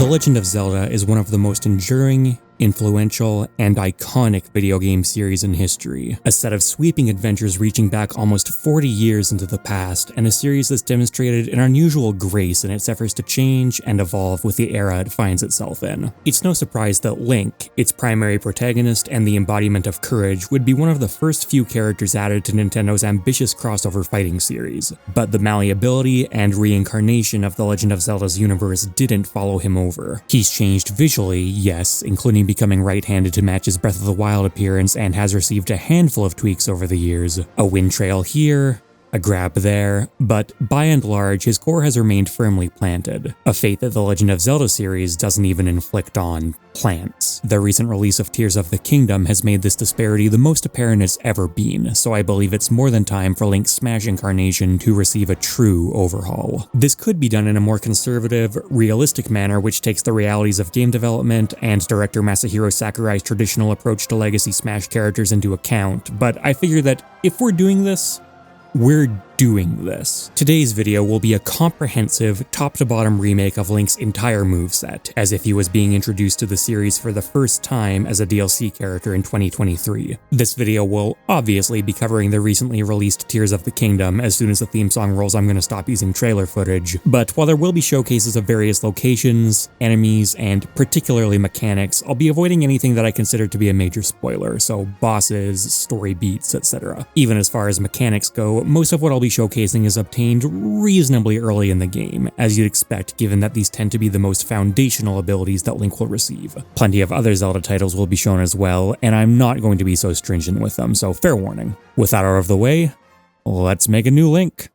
Legend of Zelda is one of the most enduring, influential, and iconic video game series in history. A set of sweeping adventures reaching back almost 40 years into the past, and a series that's demonstrated an unusual grace in its efforts to change and evolve with the era it finds itself in. It's no surprise that Link, its primary protagonist and the embodiment of courage, would be one of the first few characters added to Nintendo's ambitious crossover fighting series. But the malleability and reincarnation of the Legend of Zelda's universe didn't follow him over. He's changed visually, yes, including becoming right-handed to match his Breath of the Wild appearance, and has received a handful of tweaks over the years. A wind trail here, a grab there, but by and large, his core has remained firmly planted, a fate that the Legend of Zelda series doesn't even inflict on plants. The recent release of Tears of the Kingdom has made this disparity the most apparent it's ever been, so I believe it's more than time for Link's Smash incarnation to receive a true overhaul. This could be done in a more conservative, realistic manner which takes the realities of game development and director Masahiro Sakurai's traditional approach to legacy Smash characters into account, but I figure that if we're doing this, we're doing this. Today's video will be a comprehensive, top-to-bottom remake of Link's entire moveset, as if he was being introduced to the series for the first time as a DLC character in 2023. This video will obviously be covering the recently released Tears of the Kingdom. As soon as the theme song rolls, I'm going to stop using trailer footage, but while there will be showcases of various locations, enemies, and particularly mechanics, I'll be avoiding anything that I consider to be a major spoiler, so bosses, story beats, etc. Even as far as mechanics go, most of what I'll be showcasing is obtained reasonably early in the game, as you'd expect given that these tend to be the most foundational abilities that Link will receive. Plenty of other Zelda titles will be shown as well, and I'm not going to be so stringent with them, so fair warning. With that out of the way, let's make a new Link.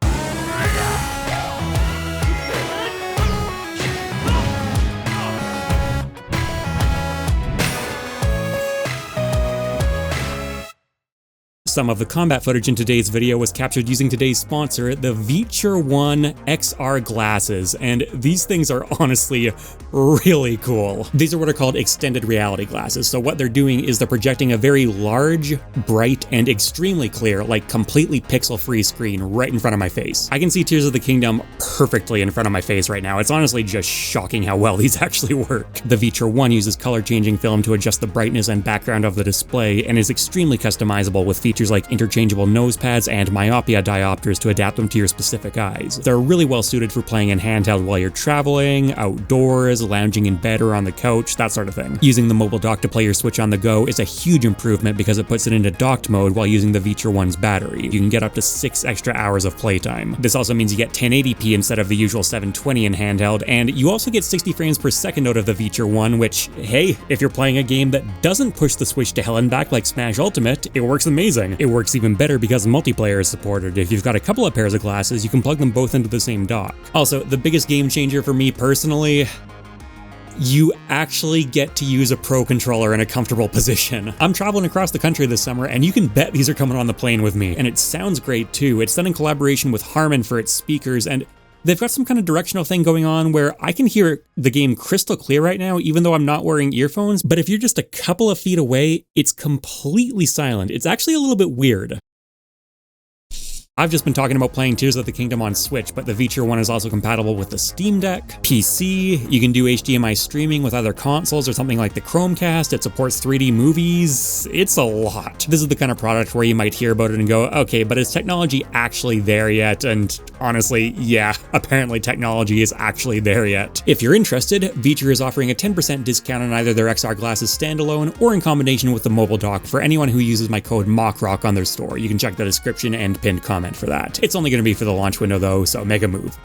Some of the combat footage in today's video was captured using today's sponsor, the Feature 1 XR glasses, and these things are honestly really cool. These are what are called extended reality glasses, so what they're doing is they're projecting a very large, bright, and extremely clear, like completely pixel-free screen right in front of my face. I can see Tears of the Kingdom perfectly in front of my face right now. It's honestly just shocking how well these actually work. The Feature 1 uses color-changing film to adjust the brightness and background of the display, and is extremely customizable with features like interchangeable nose pads and myopia diopters to adapt them to your specific eyes. They're really well suited for playing in handheld while you're traveling, outdoors, lounging in bed or on the couch, that sort of thing. Using the mobile dock to play your Switch on the go is a huge improvement because it puts it into docked mode while using the Feature 1's battery. You can get up to 6 extra hours of playtime. This also means you get 1080p instead of the usual 720 in handheld, and you also get 60 frames per second out of the Feature 1, which, hey, if you're playing a game that doesn't push the Switch to hell and back like Smash Ultimate, it works amazing. It works even better because multiplayer is supported. If you've got a couple of pairs of glasses, you can plug them both into the same dock. Also, the biggest game changer for me personally, you actually get to use a Pro controller in a comfortable position. I'm traveling across the country this summer, and you can bet these are coming on the plane with me. And it sounds great too. It's done in collaboration with Harman for its speakers, and they've got some kind of directional thing going on where I can hear the game crystal clear right now, even though I'm not wearing earphones, but if you're just a couple of feet away, it's completely silent. It's actually a little bit weird. I've just been talking about playing Tears of the Kingdom on Switch, but the Feature 1 is also compatible with the Steam Deck, PC, you can do HDMI streaming with other consoles or something like the Chromecast, it supports 3D movies, it's a lot. This is the kind of product where you might hear about it and go, okay, but is technology actually there yet? And honestly, yeah, apparently technology is actually there yet. If you're interested, Feature is offering a 10% discount on either their XR glasses standalone or in combination with the mobile dock for anyone who uses my code MockRock on their store. You can check the description and pinned comment for that. It's only going to be for the launch window though, so make a move.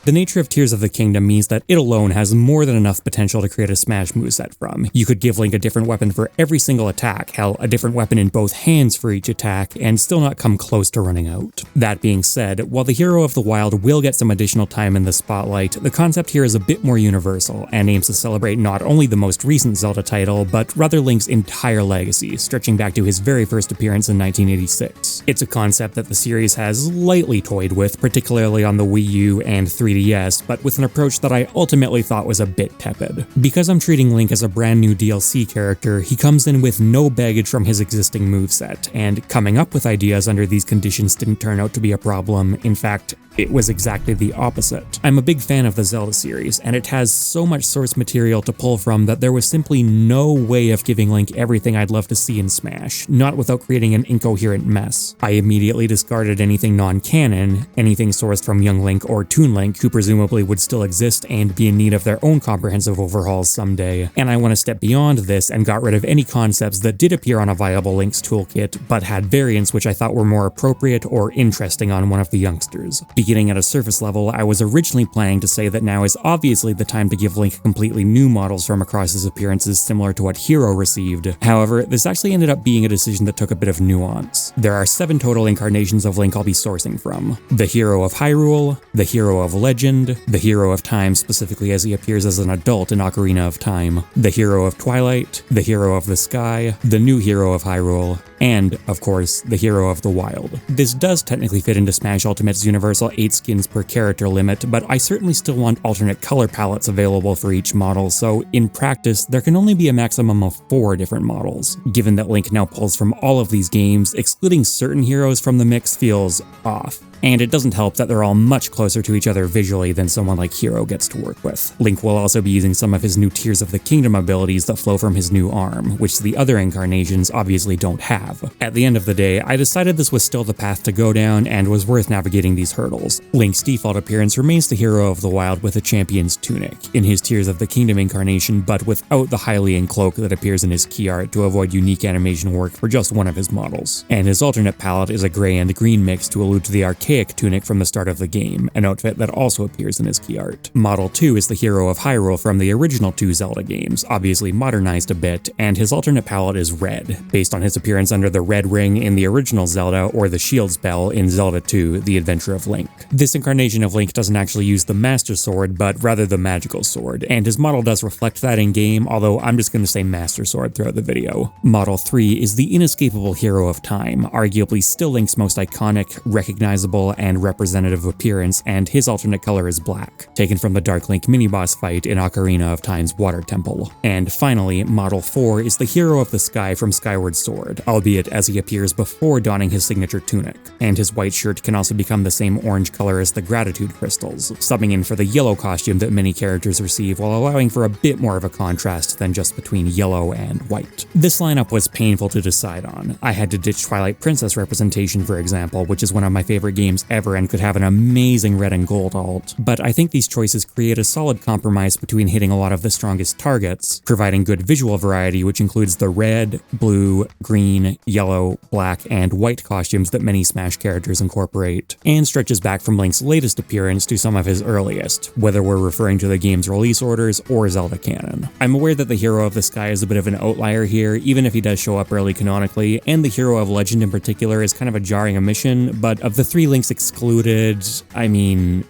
The nature of Tears of the Kingdom means that it alone has more than enough potential to create a Smash moveset from. You could give Link a different weapon for every single attack, hell, a different weapon in both hands for each attack, and still not come close to running out. That being said, while the hero of the wild will get some additional time in the spotlight, the concept here is a bit more universal, and aims to celebrate not only the most recent Zelda title, but rather Link's entire legacy, stretching back to his very first appearance in 1986. It's a concept that the series has lightly toyed with, particularly on the Wii U and 3DS, but with an approach that I ultimately thought was a bit tepid. Because I'm treating Link as a brand new DLC character, he comes in with no baggage from his existing moveset, and coming up with ideas under these conditions didn't turn out to be a problem. In fact, It was exactly the opposite. I'm a big fan of the Zelda series, and it has so much source material to pull from that there was simply no way of giving Link everything I'd love to see in Smash, not without creating an incoherent mess. I immediately discarded anything non-canon, anything sourced from Young Link or Toon Link, who presumably would still exist and be in need of their own comprehensive overhauls someday, and I went a step beyond this and got rid of any concepts that did appear on a viable Link's toolkit, but had variants which I thought were more appropriate or interesting on one of the youngsters. Beginning at a surface level, I was originally planning to say that now is obviously the time to give Link completely new models from across his appearances similar to what Hero received. However, this actually ended up being a decision that took a bit of nuance. There are 7 total incarnations of Link I'll be sourcing from. The Hero of Hyrule, the Hero of Legend, the Hero of Time specifically as he appears as an adult in Ocarina of Time, the Hero of Twilight, the Hero of the Sky, the new Hero of Hyrule, and, of course, the Hero of the Wild. This does technically fit into Smash Ultimate's universal 8 skins per character limit, but I certainly still want alternate color palettes available for each model, so in practice, there can only be a maximum of 4 different models. Given that Link now pulls from all of these games, excluding certain heroes from the mix feels off. And it doesn't help that they're all much closer to each other visually than someone like Hero gets to work with. Link will also be using some of his new Tears of the Kingdom abilities that flow from his new arm, which the other incarnations obviously don't have. At the end of the day, I decided this was still the path to go down and was worth navigating these hurdles. Link's default appearance remains the Hero of the Wild with a Champion's Tunic, in his Tears of the Kingdom incarnation, but without the Hylian cloak that appears in his key art to avoid unique animation work for just one of his models. And his alternate palette is a gray and green mix to allude to the archaic tunic from the start of the game, an outfit that also appears in his key art. Model 2 is the Hero of Hyrule from the original 2 Zelda games, obviously modernized a bit, and his alternate palette is red, based on his appearance under the red ring in the original Zelda or the shield spell in Zelda 2, The Adventure of Link. This incarnation of Link doesn't actually use the Master Sword, but rather the Magical Sword, and his model does reflect that in-game, although I'm just going to say Master Sword throughout the video. Model 3 is the inescapable Hero of Time, arguably still Link's most iconic, recognizable, and representative appearance, and his alternate color is black, taken from the Dark Link mini-boss fight in Ocarina of Time's Water Temple. And finally, Model 4 is the Hero of the Sky from Skyward Sword, albeit as he appears before donning his signature tunic, and his white shirt can also become the same orange color as the Gratitude Crystals, subbing in for the yellow costume that many characters receive while allowing for a bit more of a contrast than just between yellow and white. This lineup was painful to decide on. I had to ditch Twilight Princess representation, for example, which is one of my favorite games ever and could have an amazing red and gold alt, but I think these choices create a solid compromise between hitting a lot of the strongest targets, providing good visual variety which includes the red, blue, green, yellow, black, and white costumes that many Smash characters incorporate, and stretches back from Link's latest appearance to some of his earliest, whether we're referring to the game's release orders or Zelda canon. I'm aware that the Hero of the Sky is a bit of an outlier here, even if he does show up early canonically, and the Hero of Legend in particular is kind of a jarring omission, but of the 3 Links excluded, I mean,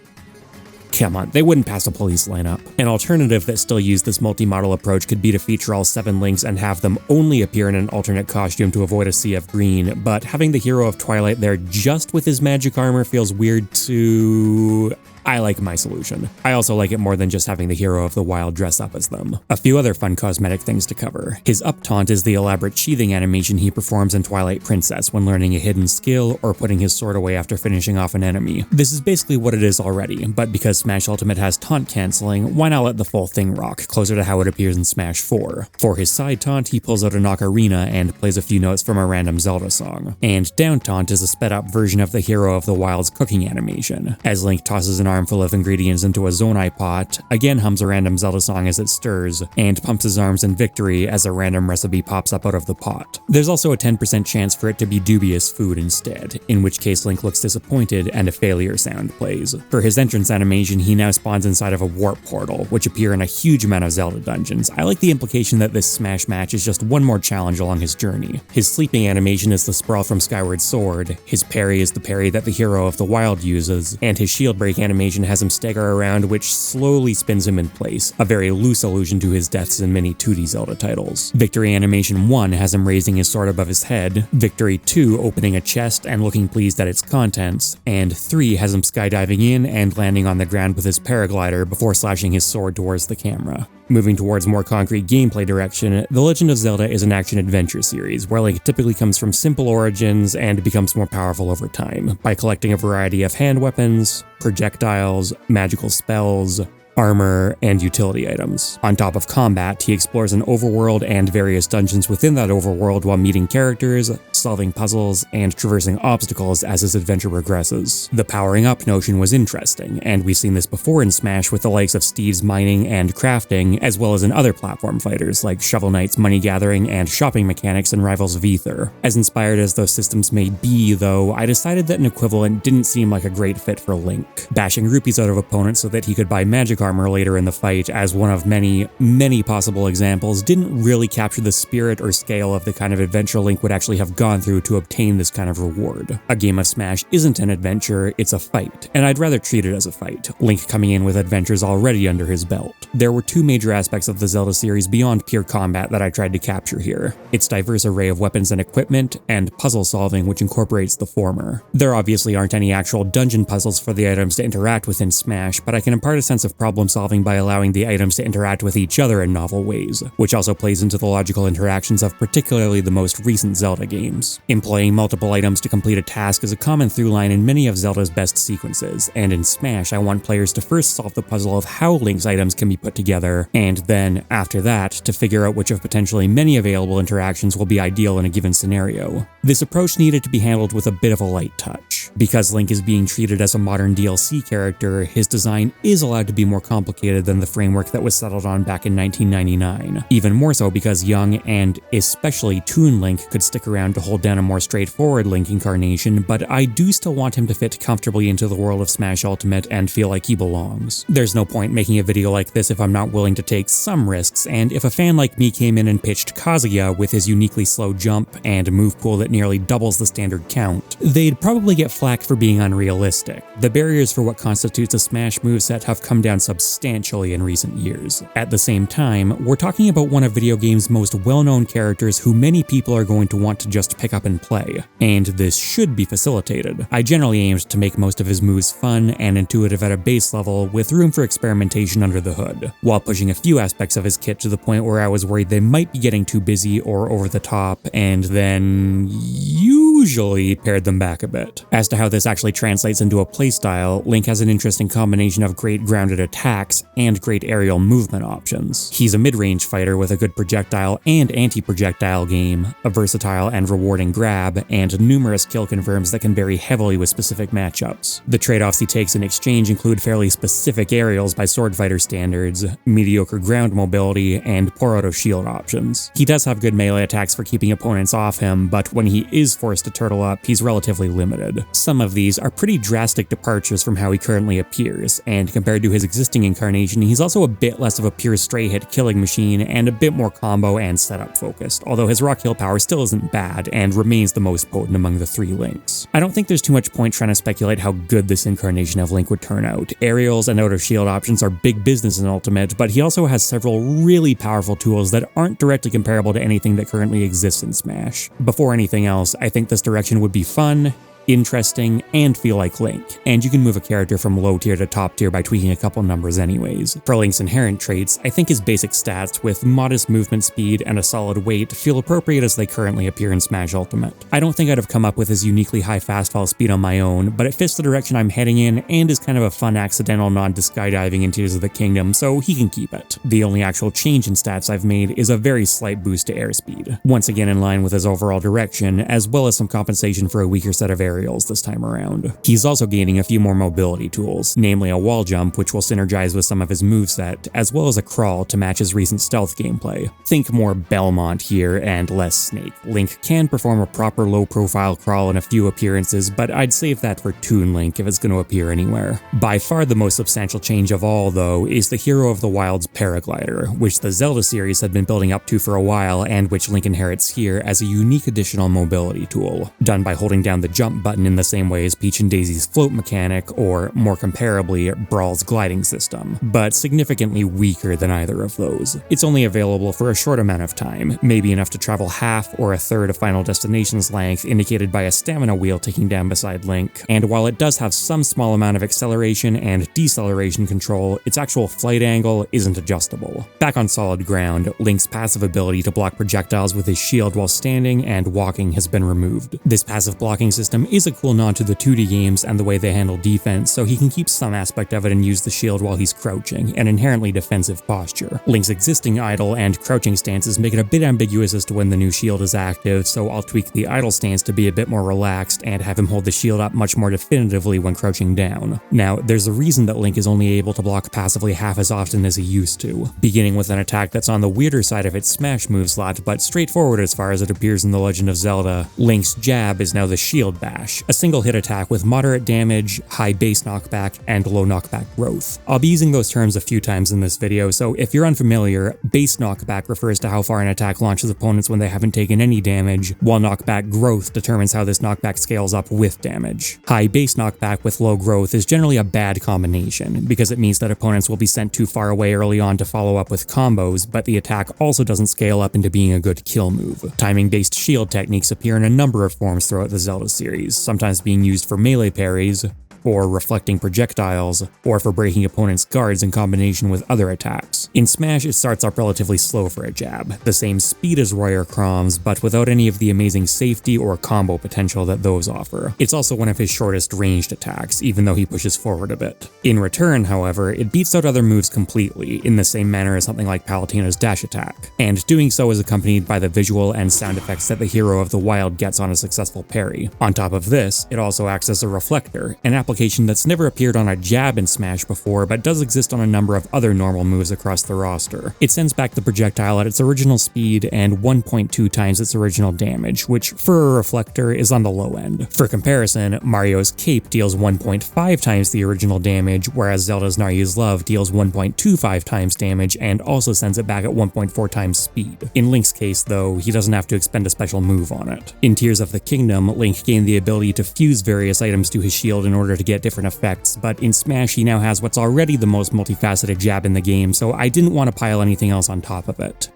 come on, they wouldn't pass a police lineup. An alternative that still used this multi-model approach could be to feature all 7 Links and have them only appear in an alternate costume to avoid a sea of green, but having the Hero of Twilight there just with his magic armor feels weird to... I like my solution. I also like it more than just having the Hero of the Wild dress up as them. A few other fun cosmetic things to cover. His up taunt is the elaborate sheathing animation he performs in Twilight Princess when learning a hidden skill or putting his sword away after finishing off an enemy. This is basically what it is already, but because Smash Ultimate has taunt canceling, why not let the full thing rock, closer to how it appears in Smash 4. For his side taunt, he pulls out an Ocarina and plays a few notes from a random Zelda song. And down taunt is a sped up version of the Hero of the Wild's cooking animation. As Link tosses an armful of ingredients into a Zonai pot, again hums a random Zelda song as it stirs, and pumps his arms in victory as a random recipe pops up out of the pot. There's also a 10% chance for it to be dubious food instead, in which case Link looks disappointed and a failure sound plays. For his entrance animation, he now spawns inside of a warp portal, which appear in a huge amount of Zelda dungeons. I like the implication that this Smash match is just one more challenge along his journey. His sleeping animation is the sprawl from Skyward Sword, his parry is the parry that the Hero of the Wild uses, and his shield break animation has him stagger around, which slowly spins him in place, a very loose allusion to his deaths in many 2D Zelda titles. Victory Animation 1 has him raising his sword above his head, Victory 2 opening a chest and looking pleased at its contents, and 3 has him skydiving in and landing on the ground with his paraglider before slashing his sword towards the camera. Moving towards more concrete gameplay direction, The Legend of Zelda is an action-adventure series, where Link typically comes from simple origins and becomes more powerful over time, by collecting a variety of hand weapons, projectiles, magical spells, armor, and utility items. On top of combat, he explores an overworld and various dungeons within that overworld while meeting characters, solving puzzles, and traversing obstacles as his adventure progresses. The powering up notion was interesting, and we've seen this before in Smash with the likes of Steve's mining and crafting, as well as in other platform fighters like Shovel Knight's money gathering and shopping mechanics in Rivals of Aether. As inspired as those systems may be, though, I decided that an equivalent didn't seem like a great fit for Link. Bashing rupees out of opponents so that he could buy magic armor later in the fight as one of many possible examples didn't really capture the spirit or scale of the kind of adventure Link would actually have gone through to obtain this kind of reward. A game of Smash isn't an adventure, it's a fight, and I'd rather treat it as a fight, Link coming in with adventures already under his belt. There were two major aspects of the Zelda series beyond pure combat that I tried to capture here: its diverse array of weapons and equipment, and puzzle solving, which incorporates the former. There obviously aren't any actual dungeon puzzles for the items to interact with in Smash, but I can impart a sense of problem solving by allowing the items to interact with each other in novel ways, which also plays into the logical interactions of particularly the most recent Zelda games. Employing multiple items to complete a task is a common through line in many of Zelda's best sequences, and in Smash I want players to first solve the puzzle of how Link's items can be put together, and then, after that, to figure out which of potentially many available interactions will be ideal in a given scenario. This approach needed to be handled with a bit of a light touch. Because Link is being treated as a modern DLC character, his design is allowed to be more complicated than the framework that was settled on back in 1999. Even more so because young and especially Toon Link could stick around to hold down a more straightforward Link incarnation, but I do still want him to fit comfortably into the world of Smash Ultimate and feel like he belongs. There's no point making a video like this if I'm not willing to take some risks, and if a fan like me came in and pitched Kazuya with his uniquely slow jump and move pool that nearly doubles the standard count, they'd probably get flack for being unrealistic. The barriers for what constitutes a Smash moveset have come down substantially in recent years. At the same time, we're talking about one of video games' most well-known characters who many people are going to want to just pick up and play, and this should be facilitated. I generally aimed to make most of his moves fun and intuitive at a base level, with room for experimentation under the hood, while pushing a few aspects of his kit to the point where I was worried they might be getting too busy or over the top, and then usually pared them back a bit. As to how this actually translates into a playstyle, Link has an interesting combination of great grounded attacks and great aerial movement options. He's a mid-range fighter with a good projectile and anti-projectile game, a versatile and rewarding grab, and numerous kill confirms that can vary heavily with specific matchups. The trade-offs he takes in exchange include fairly specific aerials by sword fighter standards, mediocre ground mobility, and poor auto shield options. He does have good melee attacks for keeping opponents off him, but when he is forced to turtle up, he's relatively limited. Some of these are pretty drastic departures from how he currently appears, and compared to his existing incarnation, he's also a bit less of a pure straight hit killing machine and a bit more combo and setup focused, although his rock heal power still isn't bad and remains the most potent among the three Links. I don't think there's too much point trying to speculate how good this incarnation of Link would turn out. Aerials and out of shield options are big business in Ultimate, but he also has several really powerful tools that aren't directly comparable to anything that currently exists in Smash. Before anything else, I think this direction would be fun, interesting, and feel like Link, and you can move a character from low tier to top tier by tweaking a couple numbers anyways. For Link's inherent traits, I think his basic stats with modest movement speed and a solid weight feel appropriate as they currently appear in Smash Ultimate. I don't think I'd have come up with his uniquely high fastfall speed on my own, but it fits the direction I'm heading in and is kind of a fun accidental nod to skydiving in Tears of the Kingdom, so he can keep it. The only actual change in stats I've made is a very slight boost to airspeed, once again in line with his overall direction, as well as some compensation for a weaker set of aerials this time around. He's also gaining a few more mobility tools, namely a wall jump which will synergize with some of his moveset, as well as a crawl to match his recent stealth gameplay. Think more Belmont here and less Snake. Link can perform a proper low-profile crawl in a few appearances, but I'd save that for Toon Link if it's going to appear anywhere. By far the most substantial change of all, though, is the Hero of the Wild's paraglider, which the Zelda series had been building up to for a while and which Link inherits here as a unique additional mobility tool. Done by holding down the jump button button in the same way as Peach and Daisy's float mechanic, or more comparably, Brawl's gliding system, but significantly weaker than either of those. It's only available for a short amount of time, maybe enough to travel half or a third of Final Destination's length, indicated by a stamina wheel ticking down beside Link, and while it does have some small amount of acceleration and deceleration control, its actual flight angle isn't adjustable. Back on solid ground, Link's passive ability to block projectiles with his shield while standing and walking has been removed. This passive blocking system is a cool nod to the 2D games and the way they handle defense, so he can keep some aspect of it and use the shield while he's crouching, an inherently defensive posture. Link's existing idle and crouching stances make it a bit ambiguous as to when the new shield is active, so I'll tweak the idle stance to be a bit more relaxed and have him hold the shield up much more definitively when crouching down. Now, there's a reason that Link is only able to block passively half as often as he used to, beginning with an attack that's on the weirder side of its smash move slot, but straightforward as far as it appears in The Legend of Zelda. Link's jab is now the shield bash, a single hit attack with moderate damage, high base knockback, and low knockback growth. I'll be using those terms a few times in this video, so if you're unfamiliar, base knockback refers to how far an attack launches opponents when they haven't taken any damage, while knockback growth determines how this knockback scales up with damage. High base knockback with low growth is generally a bad combination, because it means that opponents will be sent too far away early on to follow up with combos, but the attack also doesn't scale up into being a good kill move. Timing-based shield techniques appear in a number of forms throughout the Zelda series, sometimes being used for melee parries, or reflecting projectiles, or for breaking opponents' guards in combination with other attacks. In Smash, it starts up relatively slow for a jab, the same speed as Royer Crom's, but without any of the amazing safety or combo potential that those offer. It's also one of his shortest ranged attacks, even though he pushes forward a bit. In return, however, it beats out other moves completely, in the same manner as something like Palutena's dash attack, and doing so is accompanied by the visual and sound effects that the hero of the wild gets on a successful parry. On top of this, it also acts as a reflector, an application that's never appeared on a jab in Smash before, but does exist on a number of other normal moves across the roster. It sends back the projectile at its original speed and 1.2 times its original damage, which for a reflector is on the low end. For comparison, Mario's cape deals 1.5 times the original damage, whereas Zelda's Naryu's Love deals 1.25 times damage and also sends it back at 1.4 times speed. In Link's case, though, he doesn't have to expend a special move on it. In Tears of the Kingdom, Link gained the ability to fuse various items to his shield in order to get different effects, but in Smash he now has what's already the most multifaceted jab in the game, so I didn't want to pile anything else on top of it.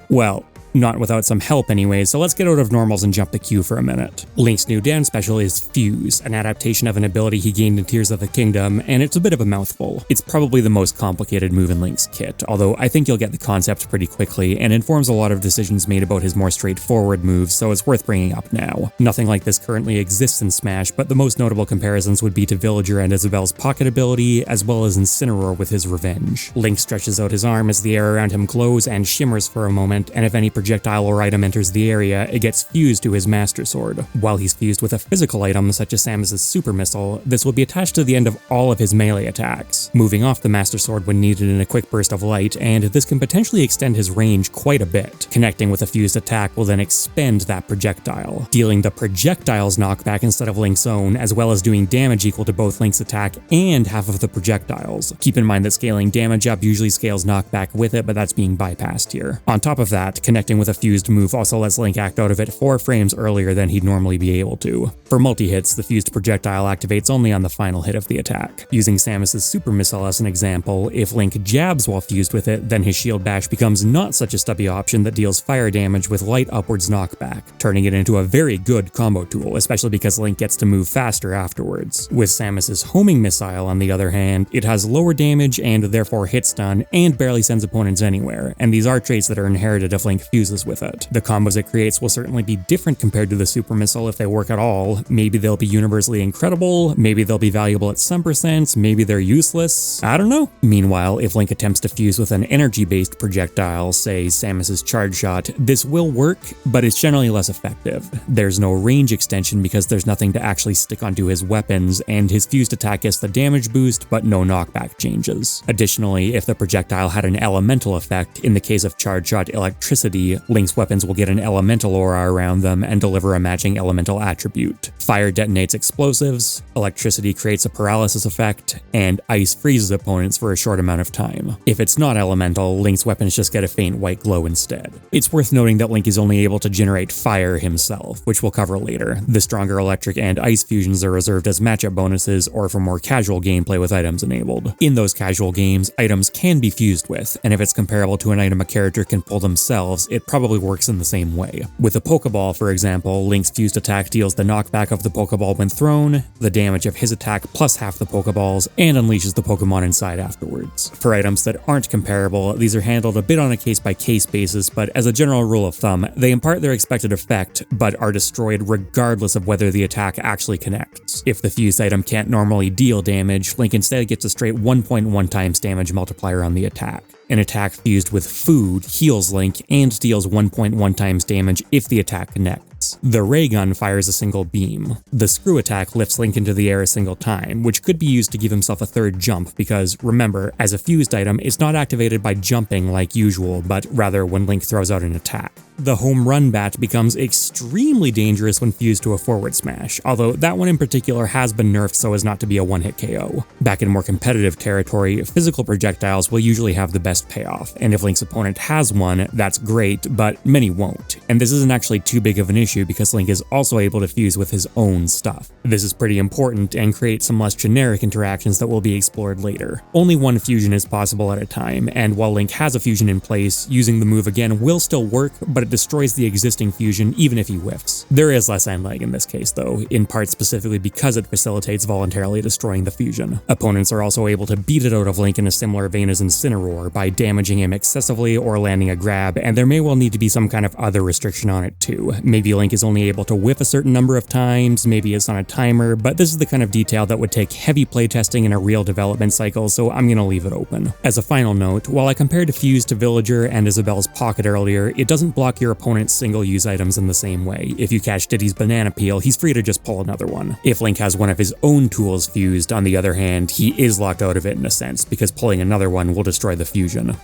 Well, not without some help anyways, so let's get out of normals and jump the queue for a minute. Link's new down special is Fuse, an adaptation of an ability he gained in Tears of the Kingdom, and it's a bit of a mouthful. It's probably the most complicated move in Link's kit, although I think you'll get the concept pretty quickly, and informs a lot of decisions made about his more straightforward moves, so it's worth bringing up now. Nothing like this currently exists in Smash, but the most notable comparisons would be to Villager and Isabelle's pocket ability, as well as Incineroar with his Revenge. Link stretches out his arm as the air around him glows and shimmers for a moment, and if any projectile or item enters the area, it gets fused to his Master Sword. While he's fused with a physical item such as Samus's Super Missile, this will be attached to the end of all of his melee attacks, moving off the Master Sword when needed in a quick burst of light, and this can potentially extend his range quite a bit. Connecting with a fused attack will then expend that projectile, dealing the projectile's knockback instead of Link's own, as well as doing damage equal to both Link's attack and half of the projectiles. Keep in mind that scaling damage up usually scales knockback with it, but that's being bypassed here. On top of that, connecting with a fused move also lets Link act out of it 4 frames earlier than he'd normally be able to. For multi-hits, the fused projectile activates only on the final hit of the attack. Using Samus's Super Missile as an example, if Link jabs while fused with it, then his shield bash becomes not such a stubby option that deals fire damage with light upwards knockback, turning it into a very good combo tool, especially because Link gets to move faster afterwards. With Samus's Homing Missile, on the other hand, it has lower damage and therefore hit stun, and barely sends opponents anywhere, and these are traits that are inherited if Link fuses with it. The combos it creates will certainly be different compared to the Super Missile if they work at all. Maybe they'll be universally incredible, maybe they'll be valuable at some percent, maybe they're useless, I don't know. Meanwhile, if Link attempts to fuse with an energy-based projectile, say Samus's Charge Shot, this will work, but it's generally less effective. There's no range extension because there's nothing to actually stick onto his weapons, and his fused attack gets the damage boost, but no knockback changes. Additionally, if the projectile had an elemental effect, in the case of Charge Shot Electricity, ability, Link's weapons will get an elemental aura around them and deliver a matching elemental attribute. Fire detonates explosives, electricity creates a paralysis effect, and ice freezes opponents for a short amount of time. If it's not elemental, Link's weapons just get a faint white glow instead. It's worth noting that Link is only able to generate fire himself, which we'll cover later. The stronger electric and ice fusions are reserved as matchup bonuses or for more casual gameplay with items enabled. In those casual games, items can be fused with, and if it's comparable to an item a character can pull themselves, it probably works in the same way. With a Pokeball, for example, Link's fused attack deals the knockback of the Pokeball when thrown, the damage of his attack plus half the Pokeballs, and unleashes the Pokemon inside afterwards. For items that aren't comparable, these are handled a bit on a case-by-case basis, but as a general rule of thumb, they impart their expected effect, but are destroyed regardless of whether the attack actually connects. If the fused item can't normally deal damage, Link instead gets a straight 1.1 times damage multiplier on the attack. An attack fused with food heals Link and deals 1.1 times damage if the attack connects. The ray gun fires a single beam. The screw attack lifts Link into the air a single time, which could be used to give himself a third jump because, remember, as a fused item, it's not activated by jumping like usual, but rather when Link throws out an attack. The home run bat becomes extremely dangerous when fused to a forward smash, although that one in particular has been nerfed so as not to be a one-hit KO. Back in more competitive territory, physical projectiles will usually have the best payoff, and if Link's opponent has one, that's great, but many won't. And this isn't actually too big of an issue because Link is also able to fuse with his own stuff. This is pretty important and creates some less generic interactions that will be explored later. Only one fusion is possible at a time, and while Link has a fusion in place, using the move again will still work, but it destroys the existing fusion even if he whiffs. There is less end lag in this case though, in part specifically because it facilitates voluntarily destroying the fusion. Opponents are also able to beat it out of Link in a similar vein as Incineroar by damaging him excessively or landing a grab, and there may well need to be some kind of other restriction on it too. Maybe Link is only able to whiff a certain number of times, maybe it's on a timer, but this is the kind of detail that would take heavy playtesting and a real development cycle, so I'm gonna leave it open. As a final note, while I compared Fuse to Villager and Isabelle's Pocket earlier, it doesn't block your opponent's single-use items in the same way. If you catch Diddy's Banana Peel, he's free to just pull another one. If Link has one of his own tools fused, on the other hand, he is locked out of it in a sense, because pulling another one will destroy the fusion.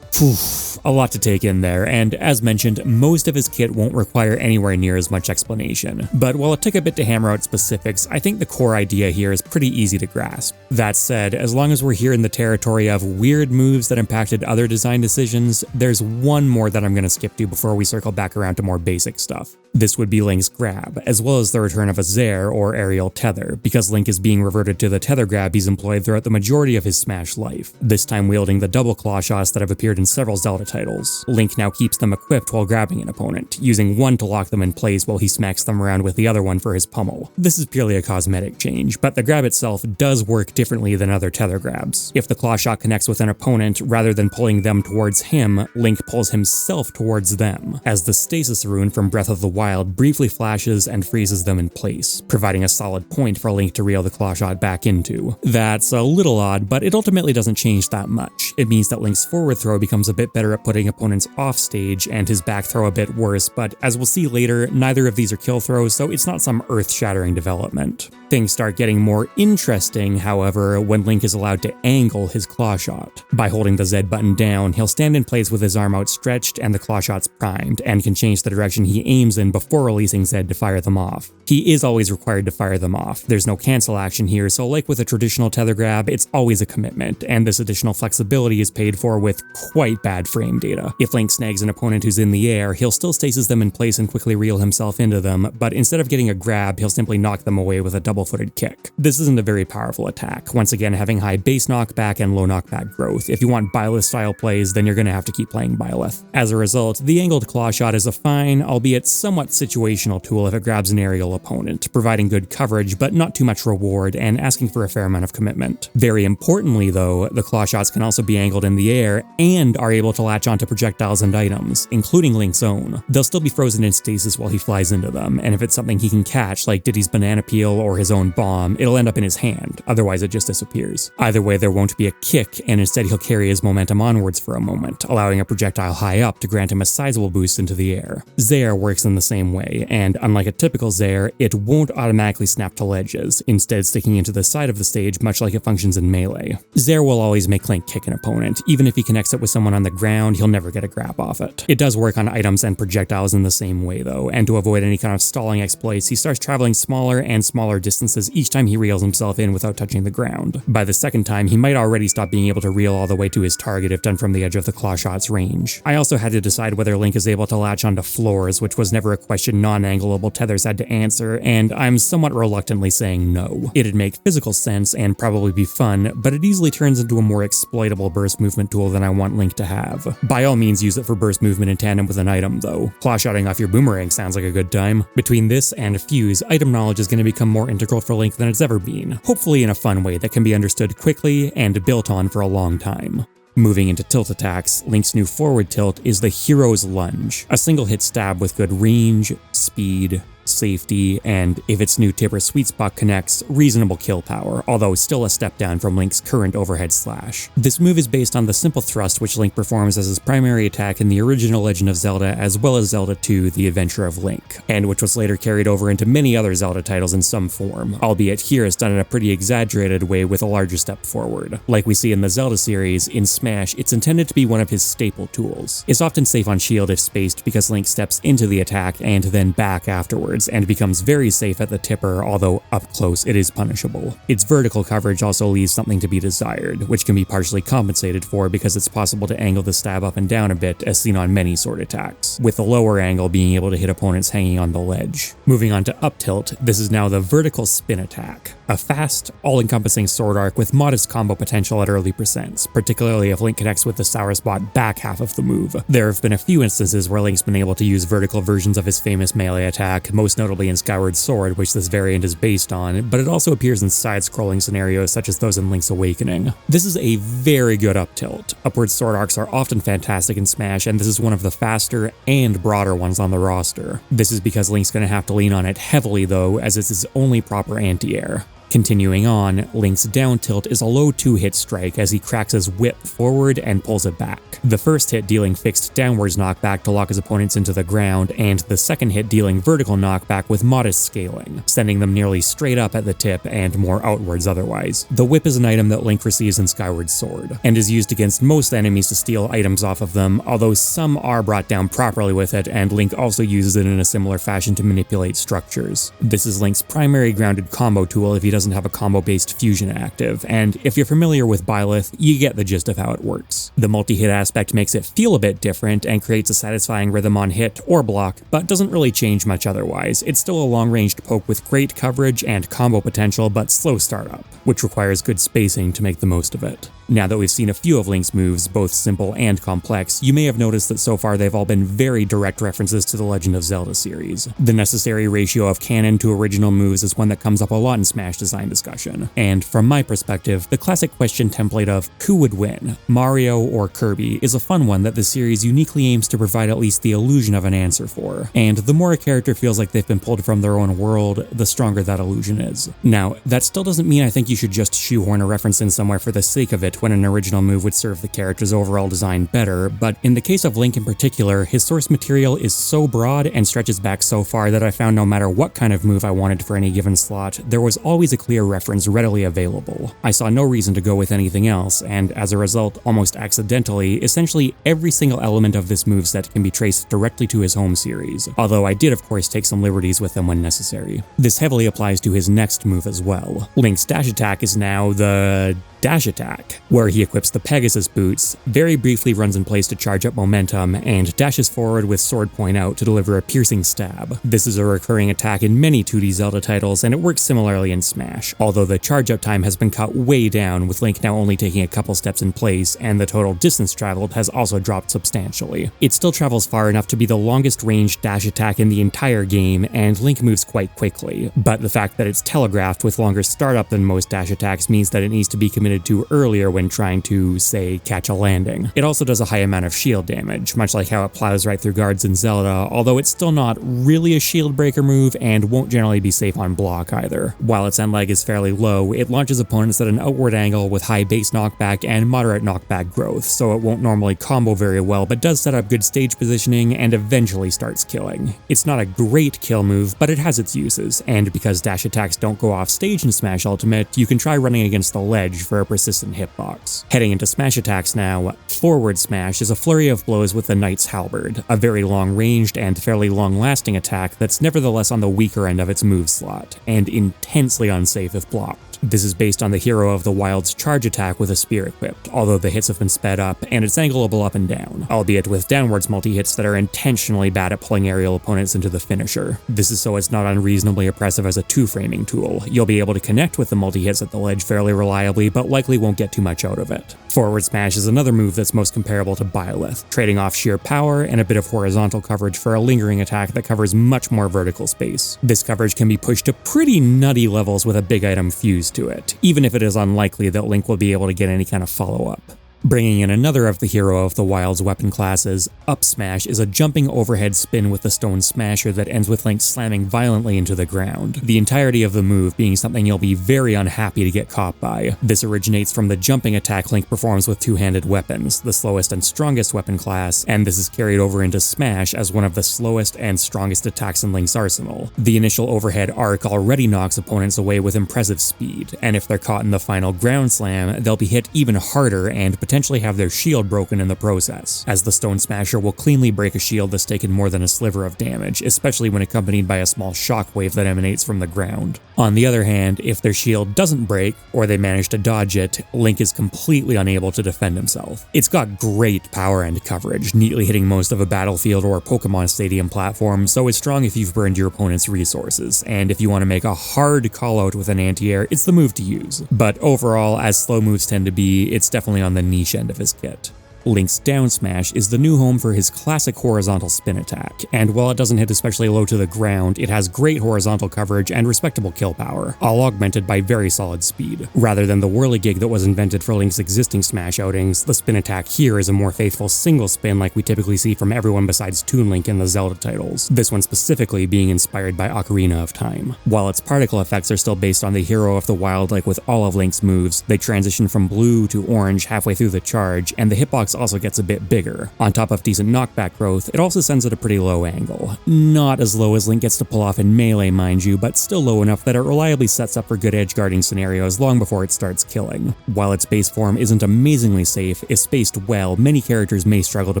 Phew, a lot to take in there, and as mentioned, most of his kit won't require anywhere near as much explanation. But while it took a bit to hammer out specifics, I think the core idea here is pretty easy to grasp. That said, as long as we're here in the territory of weird moves that impacted other design decisions, there's one more that I'm gonna skip to before we circle back around to more basic stuff. This would be Link's grab, as well as the return of a Zair or aerial tether, because Link is being reverted to the tether grab he's employed throughout the majority of his Smash life, this time wielding the double claw shots that have appeared in several Zelda titles. Link now keeps them equipped while grabbing an opponent, using one to lock them in place while he smacks them around with the other one for his pummel. This is purely a cosmetic change, but the grab itself does work differently than other tether grabs. If the claw shot connects with an opponent, rather than pulling them towards him, Link pulls himself towards them, as the stasis rune from Breath of the Wild briefly flashes and freezes them in place, providing a solid point for Link to reel the claw shot back into. That's a little odd, but it ultimately doesn't change that much. It means that Link's forward throw becomes a bit better at putting opponents off stage and his back throw a bit worse, but as we'll see later, neither of these are kill throws, so it's not some earth-shattering development. Things start getting more interesting, however, when Link is allowed to angle his claw shot. By holding the Z button down, he'll stand in place with his arm outstretched and the claw shots primed, and can change the direction he aims in before releasing Z to fire them off. He is always required to fire them off. There's no cancel action here, so like with a traditional tether grab, it's always a commitment, and this additional flexibility is paid for with quite bad frame data. If Link snags an opponent who's in the air, he'll still stasis them in place and quickly reel himself into them, but instead of getting a grab, he'll simply knock them away with a double-footed kick. This isn't a very powerful attack, once again having high base knockback and low knockback growth. If you want Byleth style plays, then you're gonna have to keep playing Byleth. As a result, the angled claw shot is a fine, albeit somewhat situational tool if it grabs an aerial opponent, providing good coverage but not too much reward and asking for a fair amount of commitment. Very importantly though, the claw shots can also be angled in the air and are able to latch onto projectiles and items, including Link's own. They'll still be frozen in stasis while he flies into them, and if it's something he can catch, like Diddy's Banana Peel or his own bomb, it'll end up in his hand, otherwise it just disappears. Either way, there won't be a kick, and instead he'll carry his momentum onwards for a moment, allowing a projectile high up to grant him a sizable boost into the air. Zair works in the same way, and unlike a typical Zair, it won't automatically snap to ledges, instead sticking into the side of the stage much like it functions in Melee. Zair will always make Link kick an opponent, even if he connects it with someone on the ground, he'll never get a grab off it. It does work on items and projectiles in the same way though, and to avoid any kind of stalling exploits, he starts traveling smaller and smaller distances each time he reels himself in without touching the ground. By the second time, he might already stop being able to reel all the way to his target if done from the edge of the claw shot's range. I also had to decide whether Link is able to latch onto floors, which was never a question non-angleable tethers had to answer, and I'm somewhat reluctantly saying no. It'd make physical sense and probably be fun, but it easily turns into a more exploitable burst movement tool than I want Link to have. By all means, use it for burst movement in tandem with an item though. Claw-shotting off your boomerang sounds like a good time. Between this and Fuse, item knowledge is going to become more integral for Link than it's ever been, hopefully in a fun way that can be understood quickly and built on for a long time. Moving into tilt attacks, Link's new forward tilt is the Hero's Lunge, a single hit stab with good range, speed, safety, and if its new tip or sweet spot connects, reasonable kill power, although still a step down from Link's current overhead slash. This move is based on the simple thrust which Link performs as his primary attack in the original Legend of Zelda as well as Zelda 2: The Adventure of Link, and which was later carried over into many other Zelda titles in some form, albeit here it's done in a pretty exaggerated way with a larger step forward. Like we see in the Zelda series, in Smash, it's intended to be one of his staple tools. It's often safe on shield if spaced because Link steps into the attack and then back afterwards, and becomes very safe at the tipper, although up close it is punishable. Its vertical coverage also leaves something to be desired, which can be partially compensated for because it's possible to angle the stab up and down a bit as seen on many sword attacks, with the lower angle being able to hit opponents hanging on the ledge. Moving on to up tilt, this is now the vertical spin attack, a fast, all-encompassing sword arc with modest combo potential at early percents, particularly if Link connects with the sour spot back half of the move. There have been a few instances where Link's been able to use vertical versions of his famous melee attack, most notably in Skyward Sword, which this variant is based on, but it also appears in side-scrolling scenarios such as those in Link's Awakening. This is a very good up tilt. Upward sword arcs are often fantastic in Smash, and this is one of the faster and broader ones on the roster. This is because Link's going to have to lean on it heavily though, as it's his only proper anti-air. Continuing on, Link's down tilt is a low 2-hit strike as he cracks his whip forward and pulls it back. The first hit dealing fixed downwards knockback to lock his opponents into the ground, and the second hit dealing vertical knockback with modest scaling, sending them nearly straight up at the tip and more outwards otherwise. The whip is an item that Link receives in Skyward Sword, and is used against most enemies to steal items off of them, although some are brought down properly with it, and Link also uses it in a similar fashion to manipulate structures. This is Link's primary grounded combo tool if he doesn't have a combo-based fusion active, and if you're familiar with Byleth, you get the gist of how it works. The multi-hit aspect makes it feel a bit different and creates a satisfying rhythm on hit or block, but doesn't really change much otherwise. It's still a long-ranged poke with great coverage and combo potential, but slow startup, which requires good spacing to make the most of it. Now that we've seen a few of Link's moves, both simple and complex, you may have noticed that so far they've all been very direct references to the Legend of Zelda series. The necessary ratio of canon to original moves is one that comes up a lot in Smash design discussion, and from my perspective, the classic question template of who would win, Mario or Kirby, is a fun one that the series uniquely aims to provide at least the illusion of an answer for, and the more a character feels like they've been pulled from their own world, the stronger that illusion is. Now, that still doesn't mean I think you should just shoehorn a reference in somewhere for the sake of it when an original move would serve the character's overall design better, but in the case of Link in particular, his source material is so broad and stretches back so far that I found no matter what kind of move I wanted for any given slot, there was always a clear reference readily available. I saw no reason to go with anything else, and as a result, almost accidentally, essentially every single element of this moveset can be traced directly to his home series, although I did of course take some liberties with them when necessary. This heavily applies to his next move as well. Link's dash attack is now the dash attack, where he equips the Pegasus boots, very briefly runs in place to charge up momentum, and dashes forward with sword point out to deliver a piercing stab. This is a recurring attack in many 2D Zelda titles, and it works similarly in Smash, although the charge up time has been cut way down, with Link now only taking a couple steps in place, and the total distance traveled has also dropped substantially. It still travels far enough to be the longest range dash attack in the entire game, and Link moves quite quickly, but the fact that it's telegraphed with longer startup than most dash attacks means that it needs to be committed to earlier when trying to, say, catch a landing. It also does a high amount of shield damage, much like how it plows right through guards in Zelda, although it's still not really a shield breaker move and won't generally be safe on block either. While its end leg is fairly low, it launches opponents at an outward angle with high base knockback and moderate knockback growth, so it won't normally combo very well, but does set up good stage positioning and eventually starts killing. It's not a great kill move, but it has its uses, and because dash attacks don't go off stage in Smash Ultimate, you can try running against the ledge for a persistent hitbox. Heading into smash attacks now, forward smash is a flurry of blows with the Knight's Halberd, a very long-ranged and fairly long-lasting attack that's nevertheless on the weaker end of its move slot, and intensely unsafe if blocked. This is based on the Hero of the Wild's charge attack with a spear equipped, although the hits have been sped up, and it's angleable up and down, albeit with downwards multi-hits that are intentionally bad at pulling aerial opponents into the finisher. This is so it's not unreasonably oppressive as a two-framing tool. You'll be able to connect with the multi-hits at the ledge fairly reliably, but likely won't get too much out of it. Forward smash is another move that's most comparable to Byleth, trading off sheer power and a bit of horizontal coverage for a lingering attack that covers much more vertical space. This coverage can be pushed to pretty nutty levels with a big item fused to it, even if it is unlikely that Link will be able to get any kind of follow-up. Bringing in another of the Hero of the Wild's weapon classes, Up Smash is a jumping overhead spin with the Stone Smasher that ends with Link slamming violently into the ground, the entirety of the move being something you'll be very unhappy to get caught by. This originates from the jumping attack Link performs with two-handed weapons, the slowest and strongest weapon class, and this is carried over into Smash as one of the slowest and strongest attacks in Link's arsenal. The initial overhead arc already knocks opponents away with impressive speed, and if they're caught in the final ground slam, they'll be hit even harder and potentially have their shield broken in the process, as the Stone Smasher will cleanly break a shield that's taken more than a sliver of damage, especially when accompanied by a small shockwave that emanates from the ground. On the other hand, if their shield doesn't break, or they manage to dodge it, Link is completely unable to defend himself. It's got great power and coverage, neatly hitting most of a battlefield or Pokemon Stadium platform, so it's strong if you've burned your opponent's resources, and if you want to make a hard call-out with an anti-air, it's the move to use. But overall, as slow moves tend to be, it's definitely on the niche end of his kit. Link's down smash is the new home for his classic horizontal spin attack, and while it doesn't hit especially low to the ground, it has great horizontal coverage and respectable kill power, all augmented by very solid speed. Rather than the whirligig that was invented for Link's existing smash outings, the spin attack here is a more faithful single spin like we typically see from everyone besides Toon Link in the Zelda titles, this one specifically being inspired by Ocarina of Time. While its particle effects are still based on the Hero of the Wild like with all of Link's moves, they transition from blue to orange halfway through the charge, and the hitbox also gets a bit bigger. On top of decent knockback growth, it also sends at a pretty low angle. Not as low as Link gets to pull off in melee, mind you, but still low enough that it reliably sets up for good edge guarding scenarios long before it starts killing. While its base form isn't amazingly safe, if spaced well, many characters may struggle to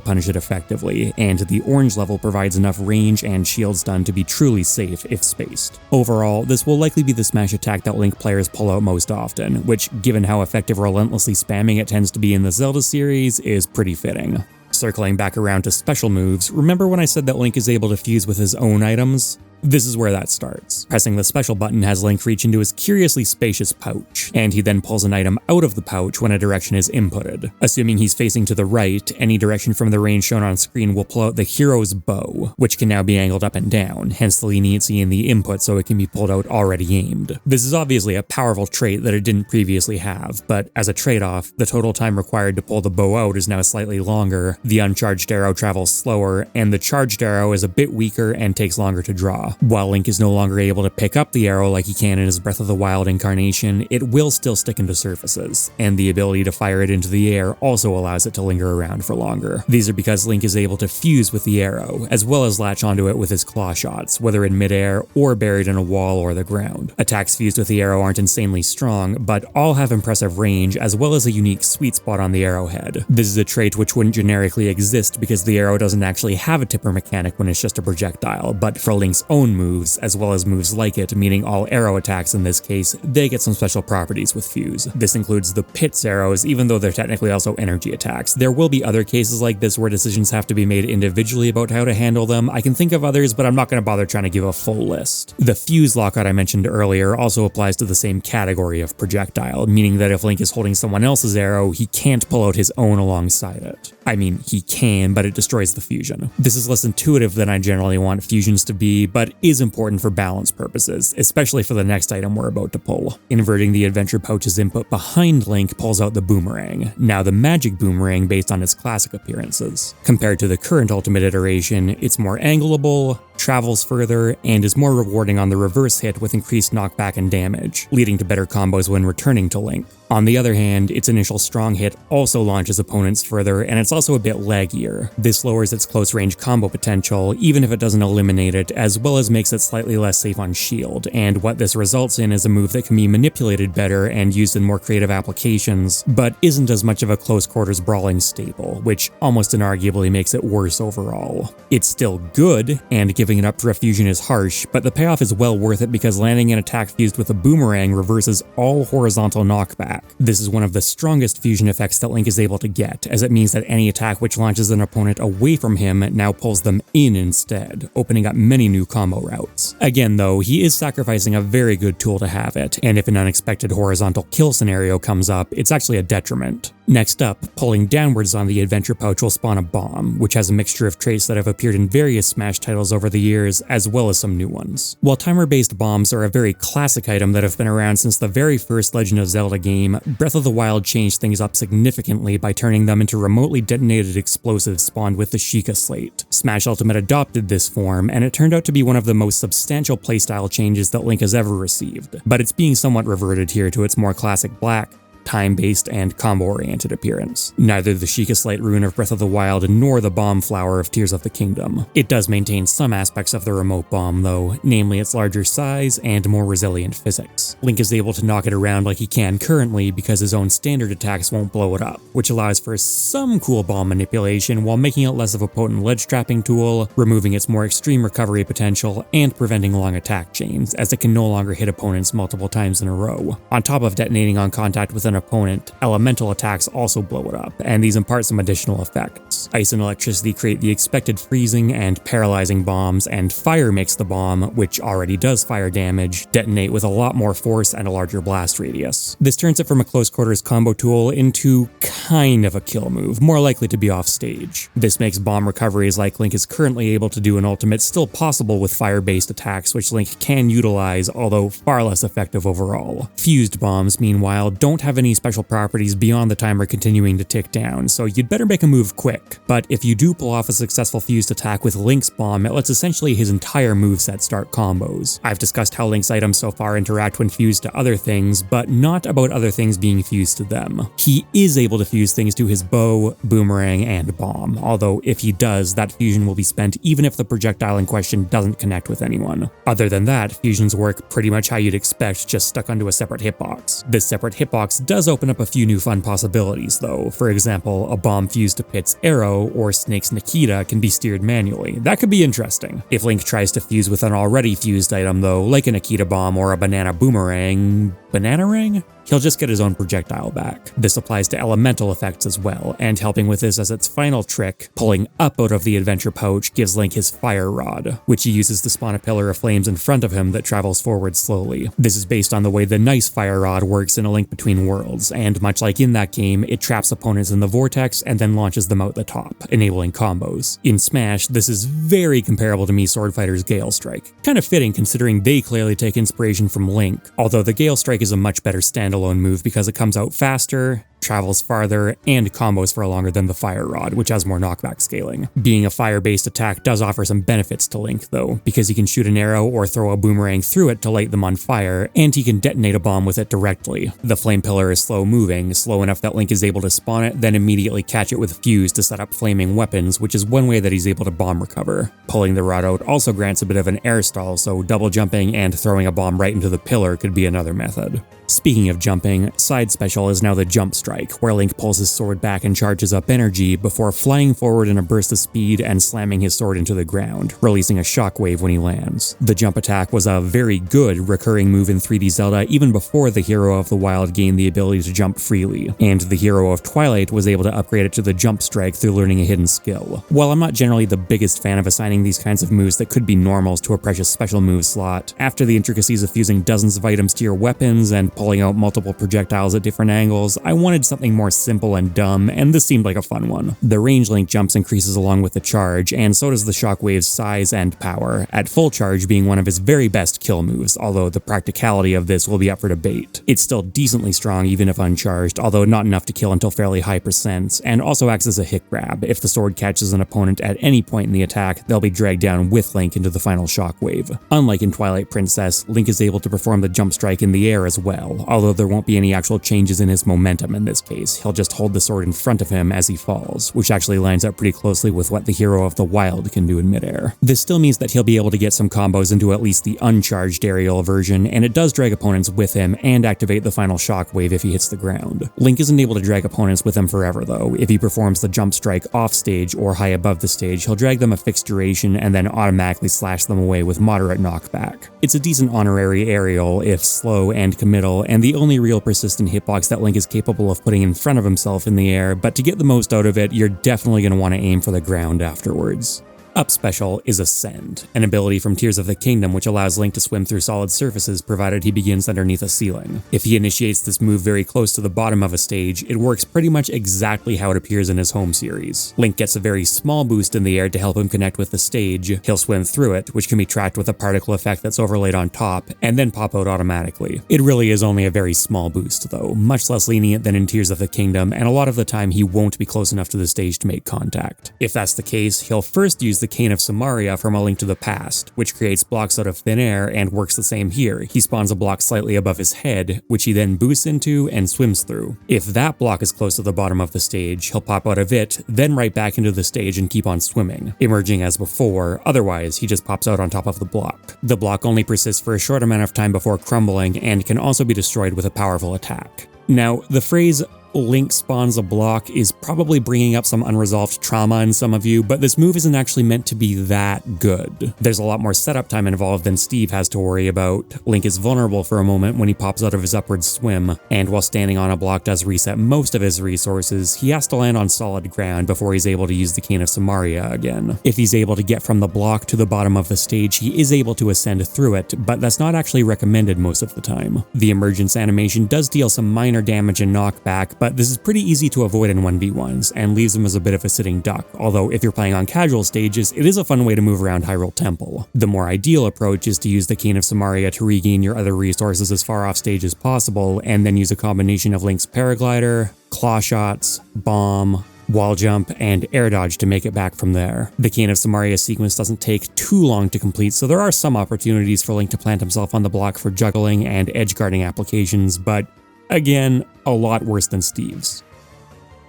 punish it effectively, and the orange level provides enough range and shield stun to be truly safe if spaced. Overall, this will likely be the smash attack that Link players pull out most often, which, given how effective relentlessly spamming it tends to be in the Zelda series, is pretty fitting. Circling back around to special moves, remember when I said that Link is able to fuse with his own items? This is where that starts. Pressing the special button has Link reach into his curiously spacious pouch, and he then pulls an item out of the pouch when a direction is inputted. Assuming he's facing to the right, any direction from the range shown on screen will pull out the hero's bow, which can now be angled up and down, hence the leniency in the input so it can be pulled out already aimed. This is obviously a powerful trait that it didn't previously have, but as a trade-off, the total time required to pull the bow out is now slightly longer, the uncharged arrow travels slower, and the charged arrow is a bit weaker and takes longer to draw. While Link is no longer able to pick up the arrow like he can in his Breath of the Wild incarnation, it will still stick into surfaces, and the ability to fire it into the air also allows it to linger around for longer. These are because Link is able to fuse with the arrow, as well as latch onto it with his claw shots, whether in midair or buried in a wall or the ground. Attacks fused with the arrow aren't insanely strong, but all have impressive range as well as a unique sweet spot on the arrowhead. This is a trait which wouldn't generically exist because the arrow doesn't actually have a tipper mechanic when it's just a projectile, but for Link's own moves, as well as moves like it, meaning all arrow attacks in this case, they get some special properties with fuse. This includes the Pit's arrows, even though they're technically also energy attacks. There will be other cases like this where decisions have to be made individually about how to handle them. I can think of others, but I'm not going to bother trying to give a full list. The fuse lockout I mentioned earlier also applies to the same category of projectile, meaning that if Link is holding someone else's arrow, he can't pull out his own alongside it. I mean, he can, but it destroys the fusion. This is less intuitive than I generally want fusions to be, but is important for balance purposes, especially for the next item we're about to pull. Inverting the adventure pouch's input behind Link pulls out the boomerang, now the magic boomerang based on its classic appearances. Compared to the current ultimate iteration, it's more angleable, travels further, and is more rewarding on the reverse hit with increased knockback and damage, leading to better combos when returning to Link. On the other hand, its initial strong hit also launches opponents further, and it's also a bit laggier. This lowers its close range combo potential, even if it doesn't eliminate it, as well as makes it slightly less safe on shield, and what this results in is a move that can be manipulated better and used in more creative applications, but isn't as much of a close quarters brawling staple, which almost inarguably makes it worse overall. It's still good, and giving it up for a fusion is harsh, but the payoff is well worth it because landing an attack fused with a boomerang reverses all horizontal knockback. This is one of the strongest fusion effects that Link is able to get, as it means that any attack which launches an opponent away from him now pulls them in instead, opening up many new combo routes. Again though, he is sacrificing a very good tool to have it, and if an unexpected horizontal kill scenario comes up, it's actually a detriment. Next up, pulling downwards on the adventure pouch will spawn a bomb, which has a mixture of traits that have appeared in various Smash titles over the years, as well as some new ones. While timer-based bombs are a very classic item that have been around since the very first Legend of Zelda game, Breath of the Wild changed things up significantly by turning them into remotely detonated explosives spawned with the Sheikah Slate. Smash Ultimate adopted this form, and it turned out to be one of the most substantial playstyle changes that Link has ever received, but it's being somewhat reverted here to its more classic black, time-based, and combo-oriented appearance. Neither the Sheikah Slate rune of Breath of the Wild nor the Bomb Flower of Tears of the Kingdom. It does maintain some aspects of the remote bomb though, namely its larger size and more resilient physics. Link is able to knock it around like he can currently because his own standard attacks won't blow it up, which allows for some cool bomb manipulation while making it less of a potent ledge trapping tool, removing its more extreme recovery potential, and preventing long attack chains, as it can no longer hit opponents multiple times in a row. On top of detonating on contact with an opponent, elemental attacks also blow it up, and these impart some additional effects. Ice and electricity create the expected freezing and paralyzing bombs, and fire makes the bomb, which already does fire damage, detonate with a lot more force and a larger blast radius. This turns it from a close quarters combo tool into kind of a kill move, more likely to be off stage. This makes bomb recoveries like Link is currently able to do in Ultimate still possible with fire-based attacks, which Link can utilize, although far less effective overall. Fused bombs, meanwhile, don't have any special properties beyond the timer continuing to tick down, so you'd better make a move quick. But if you do pull off a successful fused attack with Link's bomb, it lets essentially his entire moveset start combos. I've discussed how Link's items so far interact when fused to other things, but not about other things being fused to them. He is able to fuse things to his bow, boomerang, and bomb, although if he does, that fusion will be spent even if the projectile in question doesn't connect with anyone. Other than that, fusions work pretty much how you'd expect, just stuck onto a separate hitbox. This separate hitbox does open up a few new fun possibilities though. For example, a bomb fused to Pit's arrow or Snake's Nikita can be steered manually. That could be interesting. If Link tries to fuse with an already fused item though, like a Nikita bomb or a banana boomerang, banana ring? He'll just get his own projectile back. This applies to elemental effects as well, and helping with this as its final trick, pulling up out of the adventure pouch gives Link his fire rod, which he uses to spawn a pillar of flames in front of him that travels forward slowly. This is based on the way the nice fire rod works in A Link Between Worlds, and much like in that game, it traps opponents in the vortex and then launches them out the top, enabling combos. In Smash, this is very comparable to Mii Sword Fighter's Gale Strike. Kind of fitting considering they clearly take inspiration from Link, although the Gale Strike is a much better standalone move because it comes out faster, travels farther, and combos for longer than the Fire Rod, which has more knockback scaling. Being a fire-based attack does offer some benefits to Link though, because he can shoot an arrow or throw a boomerang through it to light them on fire, and he can detonate a bomb with it directly. The flame pillar is slow moving, slow enough that Link is able to spawn it, then immediately catch it with fuse to set up flaming weapons, which is one way that he's able to bomb recover. Pulling the rod out also grants a bit of an air stall, so double jumping and throwing a bomb right into the pillar could be another method. Speaking of jumping, side special is now the jump strike, where Link pulls his sword back and charges up energy before flying forward in a burst of speed and slamming his sword into the ground, releasing a shockwave when he lands. The jump attack was a very good recurring move in 3D Zelda even before the hero of the Wild gained the ability to jump freely, and the hero of Twilight was able to upgrade it to the jump strike through learning a hidden skill. While I'm not generally the biggest fan of assigning these kinds of moves that could be normals to a precious special move slot, after the intricacies of fusing dozens of items to your weapons and pulling out multiple projectiles at different angles, I wanted wanted something more simple and dumb, and this seemed like a fun one. The range Link jumps increases along with the charge, and so does the shockwave's size and power, at full charge being one of his very best kill moves, although the practicality of this will be up for debate. It's still decently strong even if uncharged, although not enough to kill until fairly high percents, and also acts as a hit grab. If the sword catches an opponent at any point in the attack, they'll be dragged down with Link into the final shockwave. Unlike in Twilight Princess, Link is able to perform the jump strike in the air as well, although there won't be any actual changes in his momentum in this case. He'll just hold the sword in front of him as he falls, which actually lines up pretty closely with what the hero of the wild can do in midair. This still means that he'll be able to get some combos into at least the uncharged aerial version, and it does drag opponents with him and activate the final shockwave if he hits the ground. Link isn't able to drag opponents with him forever though. If he performs the jump strike off stage or high above the stage, he'll drag them a fixed duration and then automatically slash them away with moderate knockback. It's a decent honorary aerial if slow and committal, and the only real persistent hitbox that Link is capable of putting in front of himself in the air, but to get the most out of it, you're definitely going to want to aim for the ground afterwards. Up special is Ascend, an ability from Tears of the Kingdom which allows Link to swim through solid surfaces provided he begins underneath a ceiling. If he initiates this move very close to the bottom of a stage, it works pretty much exactly how it appears in his home series. Link gets a very small boost in the air to help him connect with the stage, he'll swim through it, which can be tracked with a particle effect that's overlaid on top, and then pop out automatically. It really is only a very small boost though, much less lenient than in Tears of the Kingdom, and a lot of the time he won't be close enough to the stage to make contact. If that's the case, he'll first use the Cane of Samaria from A Link to the Past, which creates blocks out of thin air and works the same here. He spawns a block slightly above his head, which he then boosts into and swims through. If that block is close to the bottom of the stage, he'll pop out of it, then right back into the stage and keep on swimming, emerging as before, otherwise he just pops out on top of the block. The block only persists for a short amount of time before crumbling and can also be destroyed with a powerful attack. Now, the phrase Link spawns a block is probably bringing up some unresolved trauma in some of you, but this move isn't actually meant to be that good. There's a lot more setup time involved than Steve has to worry about. Link is vulnerable for a moment when he pops out of his upward swim, and while standing on a block does reset most of his resources, he has to land on solid ground before he's able to use the Cane of Samaria again. If he's able to get from the block to the bottom of the stage, he is able to ascend through it, but that's not actually recommended most of the time. The emergence animation does deal some minor damage and knockback, but this is pretty easy to avoid in 1v1s, and leaves him as a bit of a sitting duck, although if you're playing on casual stages, it is a fun way to move around Hyrule Temple. The more ideal approach is to use the Cane of Samaria to regain your other resources as far off stage as possible, and then use a combination of Link's paraglider, claw shots, bomb, wall jump, and air dodge to make it back from there. The Cane of Samaria sequence doesn't take too long to complete, so there are some opportunities for Link to plant himself on the block for juggling and edge guarding applications, but again, a lot worse than Steve's.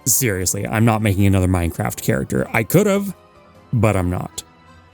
Seriously, I'm not making another Minecraft character. I could have, but I'm not.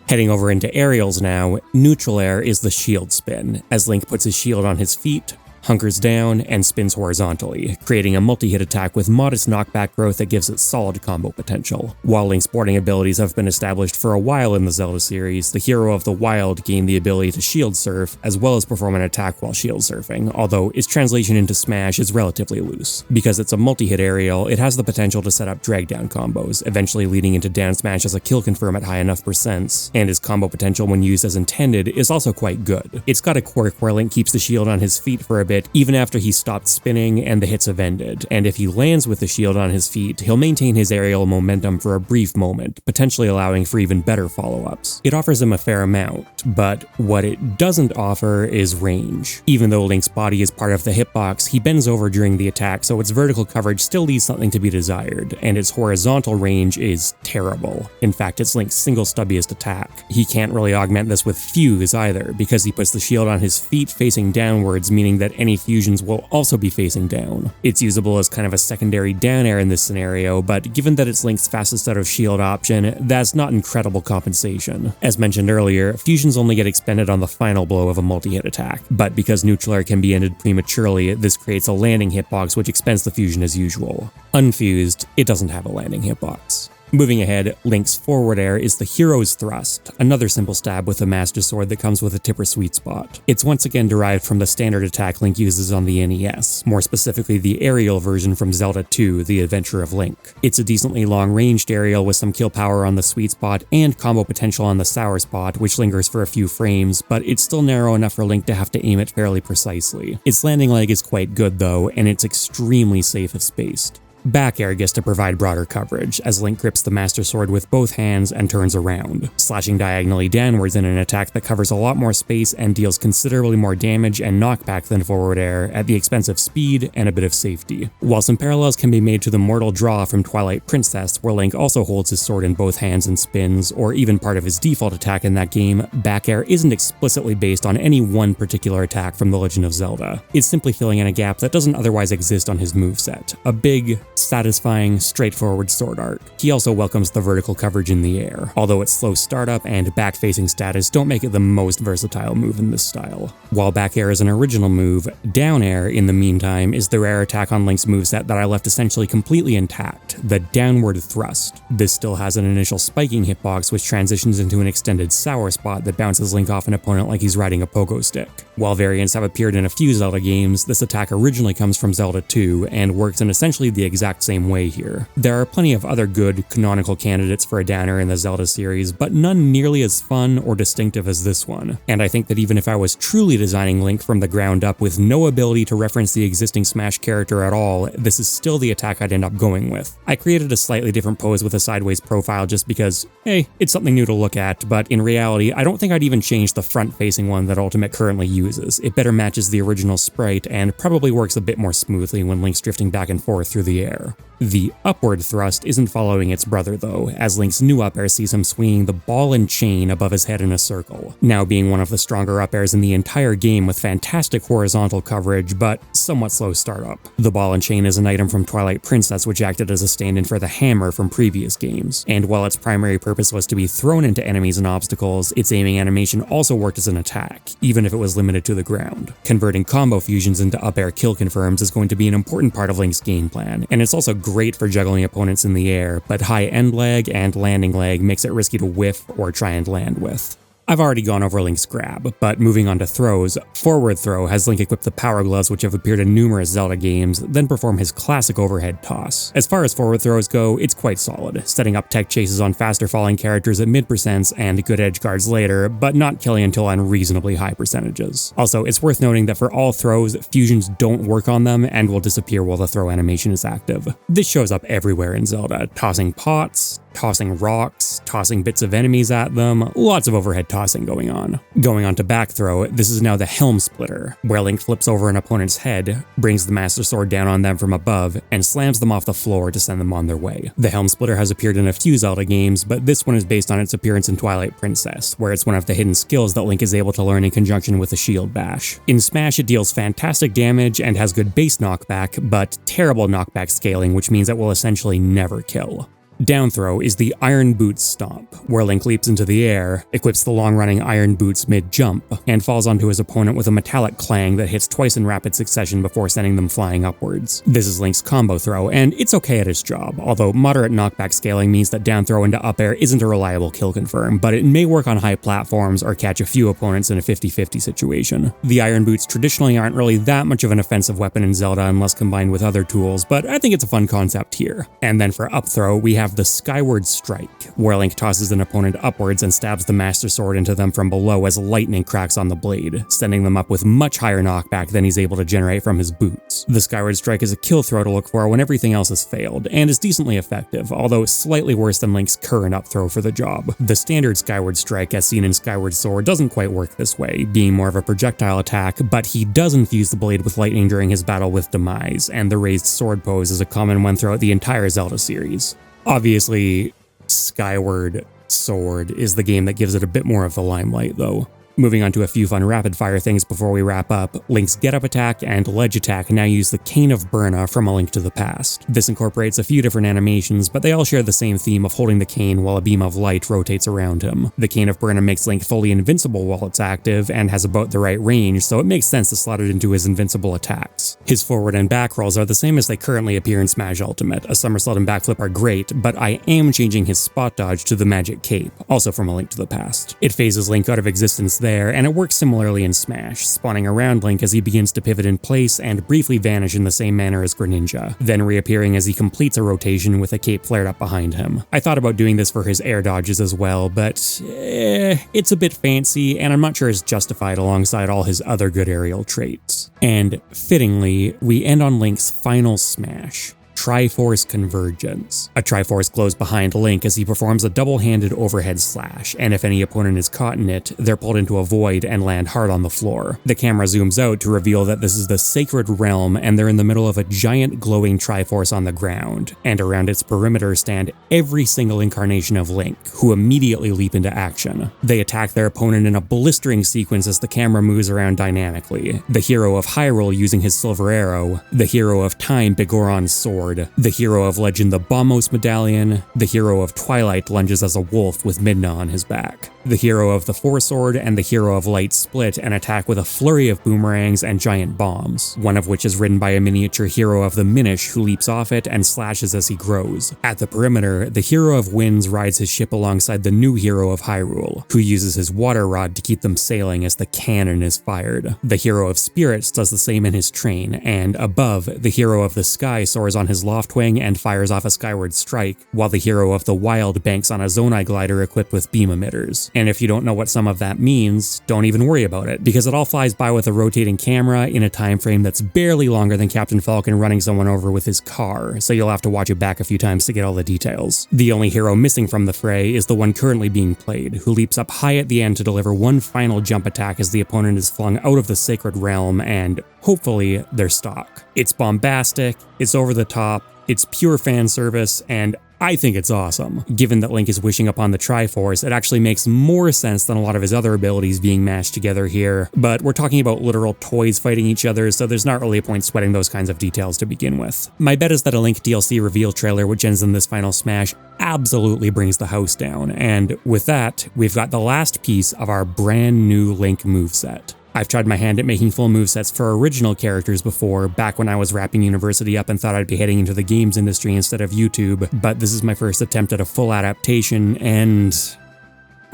Heading over into aerials now, neutral air is the shield spin, as Link puts his shield on his feet, hunkers down, and spins horizontally, creating a multi-hit attack with modest knockback growth that gives it solid combo potential. While Link's boarding abilities have been established for a while in the Zelda series, the hero of the wild gained the ability to shield surf, as well as perform an attack while shield surfing, although its translation into Smash is relatively loose. Because it's a multi-hit aerial, it has the potential to set up drag down combos, eventually leading into down smash as a kill confirm at high enough percents, and its combo potential when used as intended is also quite good. It's got a quirk where Link keeps the shield on his feet for a bit even after he stopped spinning and the hits have ended, and if he lands with the shield on his feet, he'll maintain his aerial momentum for a brief moment, potentially allowing for even better follow-ups. It offers him a fair amount, but what it doesn't offer is range. Even though Link's body is part of the hitbox, he bends over during the attack, so its vertical coverage still leaves something to be desired, and its horizontal range is terrible. In fact, it's Link's single stubbiest attack. He can't really augment this with Fuse either, because he puts the shield on his feet facing downwards, meaning that any fusions will also be facing down. It's usable as kind of a secondary down air in this scenario, but given that it's Link's fastest out of shield option, that's not incredible compensation. As mentioned earlier, fusions only get expended on the final blow of a multi-hit attack, but because neutral air can be ended prematurely, this creates a landing hitbox which expends the fusion as usual. Unfused, it doesn't have a landing hitbox. Moving ahead, Link's forward air is the Hero's Thrust, another simple stab with a Master Sword that comes with a tipper sweet spot. It's once again derived from the standard attack Link uses on the NES, more specifically the aerial version from Zelda 2, The Adventure of Link. It's a decently long-ranged aerial with some kill power on the sweet spot and combo potential on the sour spot, which lingers for a few frames, but it's still narrow enough for Link to have to aim it fairly precisely. Its landing leg is quite good though, and it's extremely safe if spaced. Back air gets to provide broader coverage, as Link grips the Master Sword with both hands and turns around, slashing diagonally downwards in an attack that covers a lot more space and deals considerably more damage and knockback than forward air at the expense of speed and a bit of safety. While some parallels can be made to the Mortal Draw from Twilight Princess, where Link also holds his sword in both hands and spins, or even part of his default attack in that game, back air isn't explicitly based on any one particular attack from The Legend of Zelda. It's simply filling in a gap that doesn't otherwise exist on his moveset, a big, satisfying, straightforward sword arc. He also welcomes the vertical coverage in the air, although its slow startup and back-facing status don't make it the most versatile move in this style. While back air is an original move, down air, in the meantime, is the rare attack on Link's moveset that I left essentially completely intact, the downward thrust. This still has an initial spiking hitbox which transitions into an extended sour spot that bounces Link off an opponent like he's riding a pogo stick. While variants have appeared in a few Zelda games, this attack originally comes from Zelda 2 and works in essentially the exact same way here. There are plenty of other good, canonical candidates for a downer in the Zelda series, but none nearly as fun or distinctive as this one. And I think that even if I was truly designing Link from the ground up with no ability to reference the existing Smash character at all, this is still the attack I'd end up going with. I created a slightly different pose with a sideways profile just because, hey, it's something new to look at, but in reality, I don't think I'd even change the front-facing one that Ultimate currently uses. It better matches the original sprite and probably works a bit more smoothly when Link's drifting back and forth through the air. The upward thrust isn't following its brother though, as Link's new up air sees him swinging the ball and chain above his head in a circle, now being one of the stronger up airs in the entire game with fantastic horizontal coverage, but somewhat slow startup. The ball and chain is an item from Twilight Princess which acted as a stand-in for the hammer from previous games, and while its primary purpose was to be thrown into enemies and obstacles, its aiming animation also worked as an attack, even if it was limited to the ground. Converting combo fusions into up air kill confirms is going to be an important part of Link's game plan, and it's also great for juggling opponents in the air, but high end lag and landing lag makes it risky to whiff or try and land with. I've already gone over Link's grab, but moving on to throws, forward throw has Link equip the power gloves which have appeared in numerous Zelda games, then perform his classic overhead toss. As far as forward throws go, it's quite solid, setting up tech chases on faster falling characters at mid percents and good edge guards later, but not killing until unreasonably high percentages. Also, it's worth noting that for all throws, fusions don't work on them and will disappear while the throw animation is active. This shows up everywhere in Zelda, tossing pots, tossing rocks, tossing bits of enemies at them, lots of overhead tossing going on. Going on to back throw, this is now the Helm Splitter, where Link flips over an opponent's head, brings the Master Sword down on them from above, and slams them off the floor to send them on their way. The Helm Splitter has appeared in a few Zelda games, but this one is based on its appearance in Twilight Princess, where it's one of the hidden skills that Link is able to learn in conjunction with the Shield Bash. In Smash, it deals fantastic damage and has good base knockback, but terrible knockback scaling, which means it will essentially never kill. Down throw is the Iron Boots Stomp, where Link leaps into the air, equips the long-running Iron Boots mid-jump, and falls onto his opponent with a metallic clang that hits twice in rapid succession before sending them flying upwards. This is Link's combo throw, and it's okay at its job, although moderate knockback scaling means that down throw into up air isn't a reliable kill confirm, but it may work on high platforms or catch a few opponents in a 50-50 situation. The Iron Boots traditionally aren't really that much of an offensive weapon in Zelda unless combined with other tools, but I think it's a fun concept here. And then for up throw, we have the Skyward Strike, where Link tosses an opponent upwards and stabs the Master Sword into them from below as lightning cracks on the blade, sending them up with much higher knockback than he's able to generate from his boots. The Skyward Strike is a kill throw to look for when everything else has failed, and is decently effective, although slightly worse than Link's current up throw for the job. The standard Skyward Strike, as seen in Skyward Sword, doesn't quite work this way, being more of a projectile attack, but he does infuse the blade with lightning during his battle with Demise, and the raised sword pose is a common one throughout the entire Zelda series. Obviously, Skyward Sword is the game that gives it a bit more of the limelight though. Moving on to a few fun rapid-fire things before we wrap up, Link's Get-Up attack and Ledge attack now use the Cane of Byrna from A Link to the Past. This incorporates a few different animations, but they all share the same theme of holding the cane while a beam of light rotates around him. The Cane of Byrna makes Link fully invincible while it's active, and has about the right range, so it makes sense to slot it into his invincible attacks. His forward and back rolls are the same as they currently appear in Smash Ultimate. A somersault and backflip are great, but I am changing his spot dodge to the Magic Cape, also from A Link to the Past. It phases Link out of existence there, and it works similarly in Smash, spawning around Link as he begins to pivot in place and briefly vanish in the same manner as Greninja, then reappearing as he completes a rotation with a cape flared up behind him. I thought about doing this for his air dodges as well, but it's a bit fancy, and I'm not sure it's justified alongside all his other good aerial traits. And fittingly, we end on Link's final smash, Triforce Convergence. A Triforce glows behind Link as he performs a double-handed overhead slash, and if any opponent is caught in it, they're pulled into a void and land hard on the floor. The camera zooms out to reveal that this is the Sacred Realm, and they're in the middle of a giant glowing Triforce on the ground, and around its perimeter stand every single incarnation of Link, who immediately leap into action. They attack their opponent in a blistering sequence as the camera moves around dynamically. The hero of Hyrule using his silver arrow, the hero of Time Bigoron's sword, the hero of Legend the Bombos medallion, the hero of Twilight lunges as a wolf with Midna on his back. The hero of the Four Sword and the hero of Light split and attack with a flurry of boomerangs and giant bombs, one of which is ridden by a miniature hero of the Minish who leaps off it and slashes as he grows. At the perimeter, the hero of Winds rides his ship alongside the new hero of Hyrule, who uses his water rod to keep them sailing as the cannon is fired. The hero of Spirits does the same in his train, and above, the hero of the Sky soars on his loft wing and fires off a skyward strike, while the hero of the Wild banks on a Zonai glider equipped with beam emitters. And if you don't know what some of that means, don't even worry about it, because it all flies by with a rotating camera in a time frame that's barely longer than Captain Falcon running someone over with his car, so you'll have to watch it back a few times to get all the details. The only hero missing from the fray is the one currently being played, who leaps up high at the end to deliver one final jump attack as the opponent is flung out of the Sacred Realm, and hopefully they're stuck. It's bombastic, it's over the top, it's pure fan service, and I think it's awesome. Given that Link is wishing upon the Triforce, it actually makes more sense than a lot of his other abilities being mashed together here, but we're talking about literal toys fighting each other, so there's not really a point sweating those kinds of details to begin with. My bet is that a Link DLC reveal trailer, which ends in this final smash, absolutely brings the house down, and with that, we've got the last piece of our brand new Link moveset. I've tried my hand at making full movesets for original characters before, back when I was wrapping university up and thought I'd be heading into the games industry instead of YouTube, but this is my first attempt at a full adaptation, and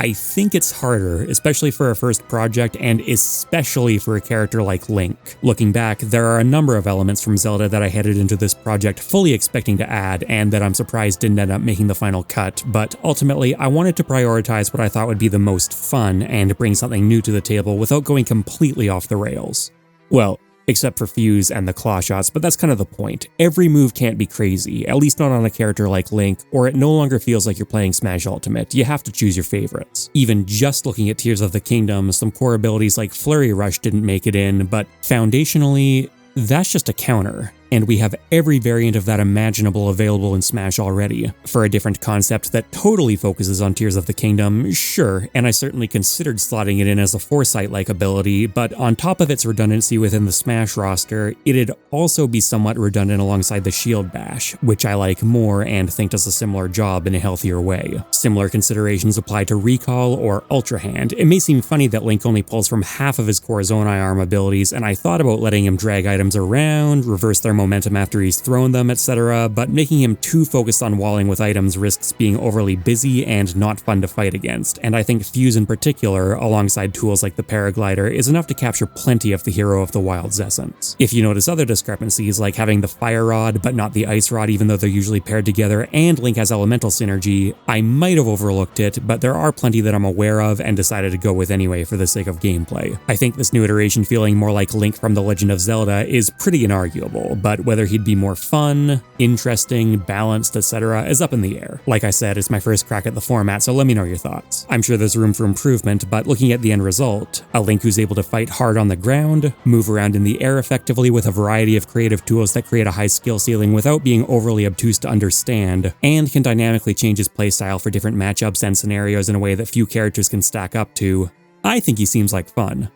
I think it's harder, especially for a first project and especially for a character like Link. Looking back, there are a number of elements from Zelda that I headed into this project fully expecting to add and that I'm surprised didn't end up making the final cut, but ultimately I wanted to prioritize what I thought would be the most fun and bring something new to the table without going completely off the rails. Well, except for Fuse and the claw shots, but that's kind of the point. Every move can't be crazy, at least not on a character like Link, or it no longer feels like you're playing Smash Ultimate. You have to choose your favorites. Even just looking at Tears of the Kingdom, some core abilities like Flurry Rush didn't make it in, but foundationally, that's just a counter. And we have every variant of that imaginable available in Smash already. For a different concept that totally focuses on Tears of the Kingdom, sure, and I certainly considered slotting it in as a Foresight-like ability, but on top of its redundancy within the Smash roster, it'd also be somewhat redundant alongside the Shield Bash, which I like more and think does a similar job in a healthier way. Similar considerations apply to Recall or Ultra Hand. It may seem funny that Link only pulls from half of his core Zonai Arm abilities, and I thought about letting him drag items around, reverse their momentum after he's thrown them, etc., but making him too focused on walling with items risks being overly busy and not fun to fight against, and I think Fuse in particular, alongside tools like the Paraglider, is enough to capture plenty of the Hero of the Wild's essence. If you notice other discrepancies, like having the Fire Rod but not the Ice Rod even though they're usually paired together, and Link has elemental synergy, I might have overlooked it, but there are plenty that I'm aware of and decided to go with anyway for the sake of gameplay. I think this new iteration feeling more like Link from The Legend of Zelda is pretty inarguable, but whether he'd be more fun, interesting, balanced, etc. is up in the air. Like I said, it's my first crack at the format, so let me know your thoughts. I'm sure there's room for improvement, but looking at the end result, a Link who's able to fight hard on the ground, move around in the air effectively with a variety of creative tools that create a high skill ceiling without being overly obtuse to understand, and can dynamically change his playstyle for different matchups and scenarios in a way that few characters can stack up to, I think he seems like fun.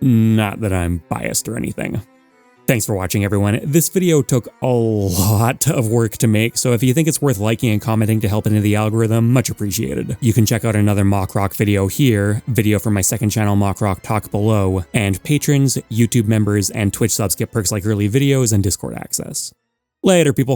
Not that I'm biased or anything. Thanks for watching, everyone. This video took a lot of work to make, so if you think it's worth liking and commenting to help into the algorithm, much appreciated. You can check out another MockRock video here, video from my second channel MockRock Talk below, and patrons, YouTube members, and Twitch subs get perks like early videos and Discord access. Later, people.